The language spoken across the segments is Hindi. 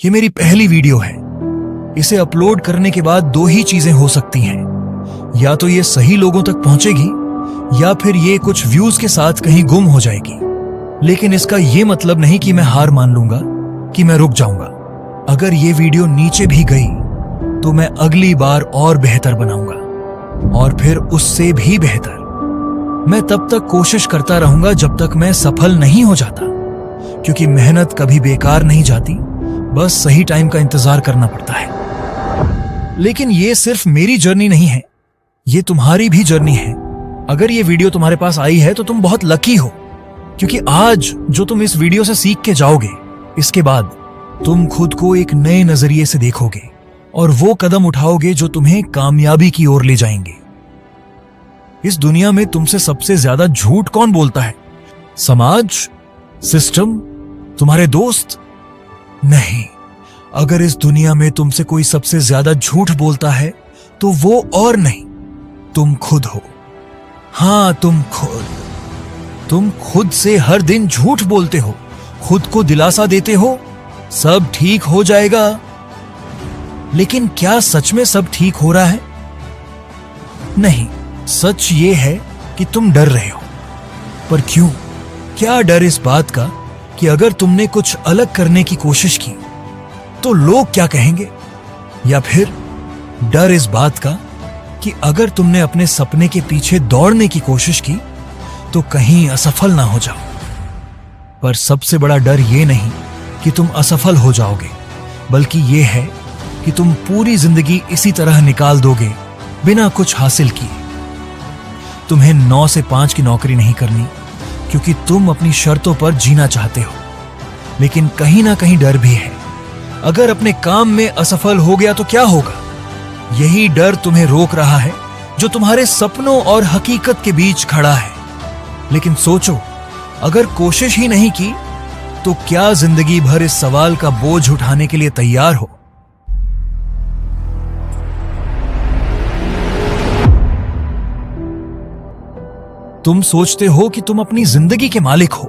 ये मेरी पहली वीडियो है। इसे अपलोड करने के बाद दो ही चीजें हो सकती हैं, या तो ये सही लोगों तक पहुंचेगी या फिर ये कुछ व्यूज के साथ कहीं गुम हो जाएगी। लेकिन इसका ये मतलब नहीं कि मैं हार मान लूंगा, कि मैं रुक जाऊंगा। अगर ये वीडियो नीचे भी गई तो मैं अगली बार और बेहतर बनाऊंगा, और फिर उससे भी बेहतर। मैं तब तक कोशिश करता रहूंगा जब तक मैं सफल नहीं हो जाता, क्योंकि मेहनत कभी बेकार नहीं जाती, बस सही टाइम का इंतजार करना पड़ता है। लेकिन ये सिर्फ मेरी जर्नी नहीं है, ये तुम्हारी भी जर्नी है। अगर ये वीडियो तुम्हारे पास आई है तो तुम बहुत लकी हो, क्योंकि आज जो तुम इस वीडियो से सीख के जाओगे, इसके बाद तुम खुद को एक नए नजरिए से देखोगे और वो कदम उठाओगे जो तुम्हें कामयाबी की ओर ले जाएंगे। इस दुनिया में तुमसे सबसे ज्यादा झूठ कौन बोलता है? समाज, सिस्टम, तुम्हारे दोस्त? नहीं, अगर इस दुनिया में तुमसे कोई सबसे ज्यादा झूठ बोलता है तो वो और नहीं, तुम खुद हो। हां, तुम खुद से हर दिन झूठ बोलते हो, खुद को दिलासा देते हो सब ठीक हो जाएगा। लेकिन क्या सच में सब ठीक हो रहा है? नहीं, सच ये है कि तुम डर रहे हो। पर क्यों? क्या डर इस बात का कि अगर तुमने कुछ अलग करने की कोशिश की तो लोग क्या कहेंगे? या फिर डर इस बात का कि अगर तुमने अपने सपने के पीछे दौड़ने की कोशिश की तो कहीं असफल ना हो जाओ? पर सबसे बड़ा डर ये नहीं कि तुम असफल हो जाओगे, बल्कि ये है कि तुम पूरी जिंदगी इसी तरह निकाल दोगे बिना कुछ हासिल किए। तुम्हें 9 से 5 की नौकरी नहीं करनी, क्योंकि तुम अपनी शर्तों पर जीना चाहते हो। लेकिन कहीं ना कहीं डर भी है, अगर अपने काम में असफल हो गया तो क्या होगा? यही डर तुम्हें रोक रहा है, जो तुम्हारे सपनों और हकीकत के बीच खड़ा है। लेकिन सोचो, अगर कोशिश ही नहीं की तो क्या जिंदगी भर इस सवाल का बोझ उठाने के लिए तैयार हो? तुम सोचते हो कि तुम अपनी जिंदगी के मालिक हो,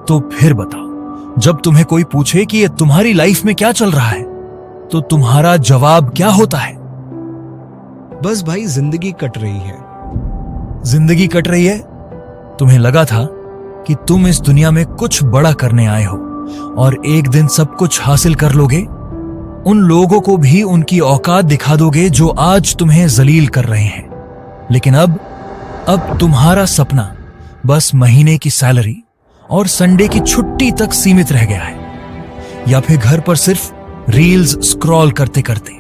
तो फिर बताओ, जब तुम्हें कोई पूछे कि ये तुम्हारी लाइफ में क्या चल रहा है, तो तुम्हारा जवाब क्या होता है? बस भाई, जिंदगी कट रही है। जिंदगी कट रही है? तुम्हें लगा था कि तुम इस दुनिया में कुछ बड़ा करने आए हो और एक दिन सब कुछ हासिल कर लोगे। उन लोगों को भी उनकी औकात दिखा दोगे जो आज तुम्हें जलील कर रहे हैं। लेकिन अब तुम्हारा सपना बस महीने की सैलरी और संडे की छुट्टी तक सीमित रह गया है, या फिर घर पर सिर्फ रील्स स्क्रॉल करते करते।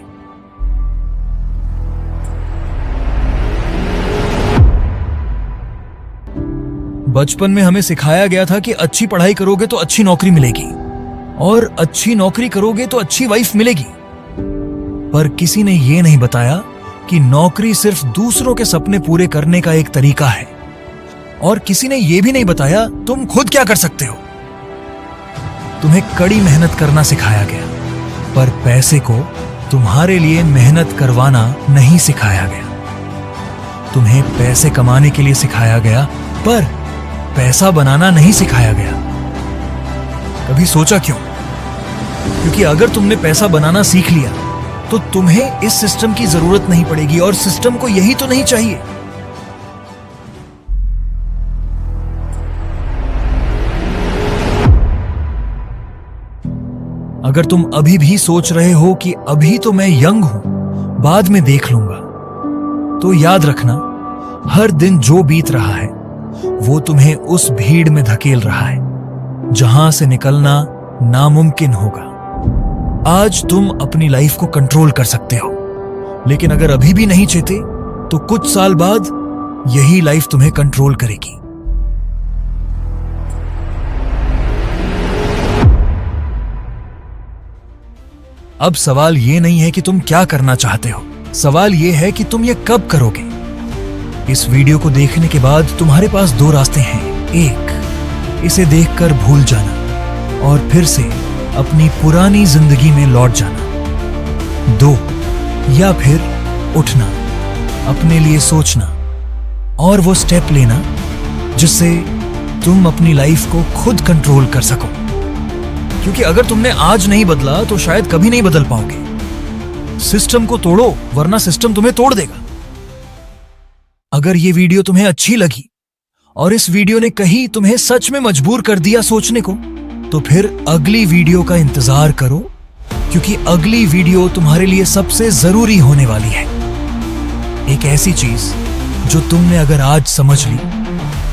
बचपन में हमें सिखाया गया था कि अच्छी पढ़ाई करोगे तो अच्छी नौकरी मिलेगी, और अच्छी नौकरी करोगे तो अच्छी वाइफ मिलेगी। पर किसी ने यह नहीं बताया कि नौकरी सिर्फ दूसरों के सपने पूरे करने का एक तरीका है, और किसी ने यह भी नहीं बताया तुम खुद क्या कर सकते हो। तुम्हें कड़ी मेहनत करना सिखाया गया, पर पैसे को तुम्हारे लिए मेहनत करवाना नहीं सिखाया गया। तुम्हें पैसे कमाने के लिए सिखाया गया, पर पैसा बनाना नहीं सिखाया गया। कभी सोचा क्यों? क्योंकि अगर तुमने पैसा बनाना सीख लिया तो तुम्हें इस सिस्टम की जरूरत नहीं पड़ेगी, और सिस्टम को यही तो नहीं चाहिए। अगर तुम अभी भी सोच रहे हो कि अभी तो मैं यंग हूं, बाद में देख लूंगा, तो याद रखना, हर दिन जो बीत रहा है वो तुम्हें उस भीड़ में धकेल रहा है जहां से निकलना नामुमकिन होगा। आज तुम अपनी लाइफ को कंट्रोल कर सकते हो, लेकिन अगर अभी भी नहीं चाहते तो कुछ साल बाद यही लाइफ तुम्हें कंट्रोल करेगी। अब सवाल ये नहीं है कि तुम क्या करना चाहते हो, सवाल ये है कि तुम ये कब करोगे। इस वीडियो को देखने के बाद तुम्हारे पास दो रास्ते हैं। एक, इसे देखकर भूल जाना और फिर से अपनी पुरानी जिंदगी में लौट जाना। दो, या फिर उठना, अपने लिए सोचना और वो स्टेप लेना जिससे तुम अपनी लाइफ को खुद कंट्रोल कर सको। क्योंकि अगर तुमने आज नहीं बदला तो शायद कभी नहीं बदल पाओगे। सिस्टम को तोड़ो, वरना सिस्टम तुम्हें तोड़ देगा। अगर ये वीडियो तुम्हें अच्छी लगी और इस वीडियो ने कहीं तुम्हें सच में मजबूर कर दिया सोचने को, तो फिर अगली वीडियो का इंतजार करो, क्योंकि अगली वीडियो तुम्हारे लिए सबसे जरूरी होने वाली है। एक ऐसी चीज जो तुमने अगर आज समझ ली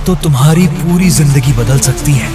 तो तुम्हारी पूरी जिंदगी बदल सकती है।